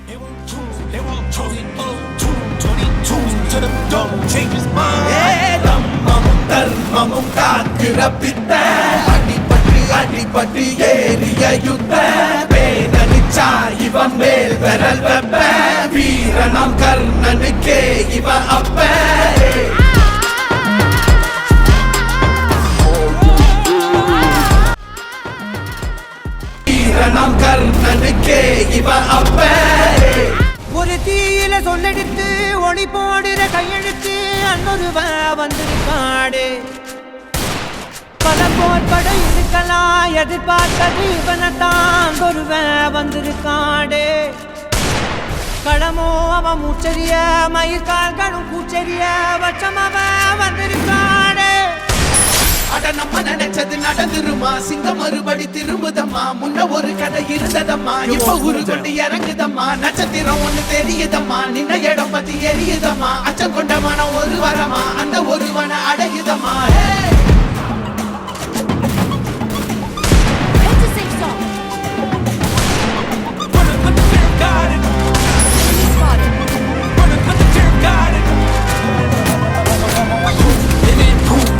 They won't choose, they won't choose it. 22 to the don't change his mind. தம்மமும் தர்மமும் காக்கிற பித்த அடிபட்டு ஏறிய யுத்த பேரணிச்சா இவன் மேல் விரல் வெப்ப வீரனாம் கர்ணனுக்கே இவ அப்ப வீரனாம் கர்ணனுக்கே இவ அப்ப ஒரு தீயில சொல்லெடுத்து ஒளி போடுற கையெழுத்து அன்னொருவ வந்திருக்காடு பல போர்பட இருக்கலாம் எதிர்பார்த்தது இவனைத்தான் ஒருவ வந்திருக்காடு களமோ அவன் மூச்சரிய மயிர்கால்களும் பூச்சரிய வச்சம் அவன் வந்திருக்காடு அட நம்ம நினைச்சது நடந்துருமா சிங்கம் மறுபடி திரும்புதம்மா முன்ன ஒரு கதை இருந்ததம்மா இப்ப உரு கொண்டு இறங்குதம்மா நட்சத்திரம் ஒண்ணு தெரியுதம்மா நின்ன இடம் பத்தி எரியுதம்மா அச்சம் கொண்ட மனம் ஒரு வரமா அந்த ஒருவனை அடையுதம்மா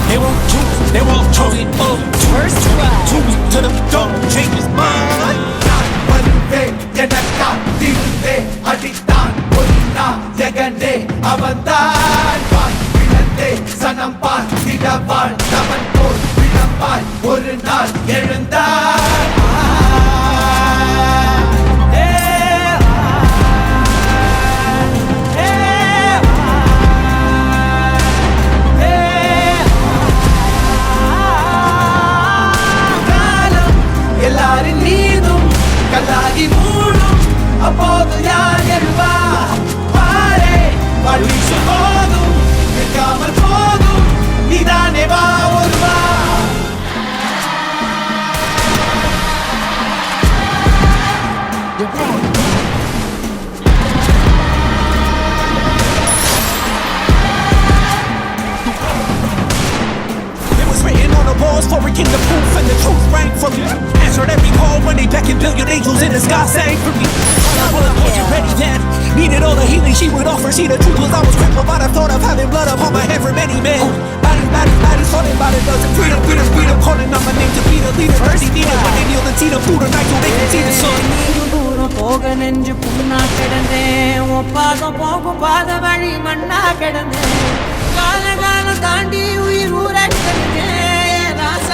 They won't choose, they won't choose it. First choose to the don't change his mind. நான் வருவேன் எனக்கா திருந்தே அடித்தான் ஒரு நாள் ஜெகண்டே அவன்தான் பாய் விழந்தே சனம் பார்த்திடவாள் அவன் போல் விழப்பாய் ஒரு நாள் எழுந்தான் எல்லாரின் மீதும் கல்லாகி மூடும் அப்போது யார் எழுவா பாரே பழிச்சு போதும் நிற்காமல் போதும் நீதானே வா ஒருவா It was written on the walls for a king to proof, and the truth rang from me. Answered every call when they beckoned, billion angels in the sky sang for me. I was you ready, Dad? Needed all the healing she would offer. See, the truth was I was crippled by the thought of having blood upon my head for many men. Bodies, falling by the dozen. Freedom, calling out my name to be the leader. Mercy needed when they kneel and see the food or night so they can see the sun. தூரம் போக நெஞ்சு புண்ணா கிடந்தேன் ஒப்பாதம் போகும் பாத வழி மண்ணா கிடந்தேன் காலம் தாண்டி உயிர் ஊற கிடந்தேன் ராச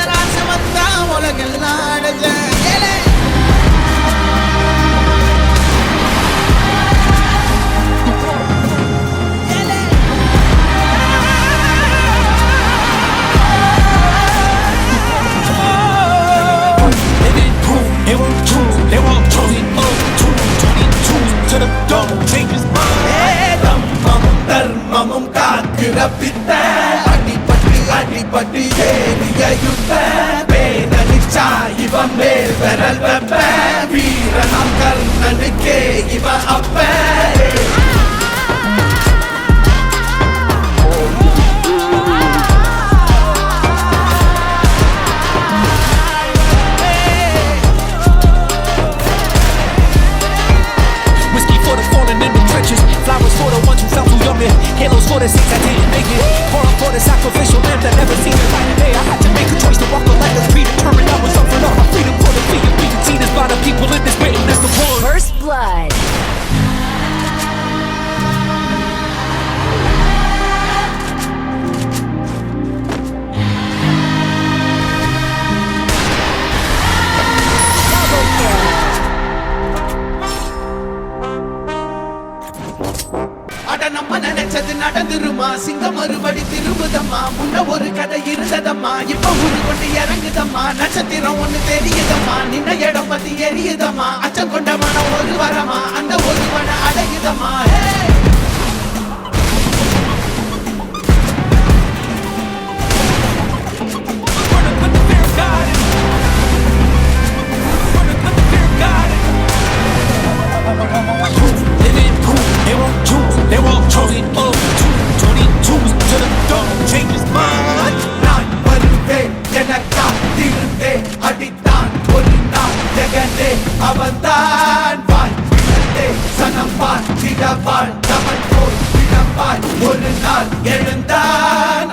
வந்தா உலகெல்லாம் அடைஞ்சேன் They won't choose, they won't choose it. 22 to the don't change his mind. தம்மமும் தர்மமும் காக்கிற பித்த அடிபட்டு ஏறிய யுத்த பேரணிச்சா இவன் மேல் விரல் வெப்ப வீரனாம் கர்ணனுக்கே இவ அப்ப Flowers for the ones who felt too young, halos for the saints that didn't make it. Pour up for the sacrificial lamb that never seen the light of day. I had to make a choice to walk the light that's predetermined. I was offering up my freedom for the fear. Being seen as by the people in this waiting, that's the one. First blood. அட நம்ம நினைச்சது நடந்துருமா சிங்கம் மறுபடி திரும்புதம்மா முன்ன ஒரு கதை இருந்ததம்மா இப்ப உரு கொண்டு இறங்குதம்மா நட்சத்திரம் ஒண்ணு தெரியுதம்மா நின்ன இடம் பத்தி எரியுதம்மா அச்சம் கொண்ட மனம் ஒரு வரமா அந்த ஒருவனை அடையுதம்மா They won't choose, they won't choose it. 22 to the don't change his mind. நான் வருவேன் எனக்கா திருந்தே அடித்தான் ஒரு நாள் ஜெகண்டே அவன்தான் வாய் விழந்தே சனம் இடவாள் டபுள் போர் விடப்பாய் ஒரு நாள் எழுந்தான்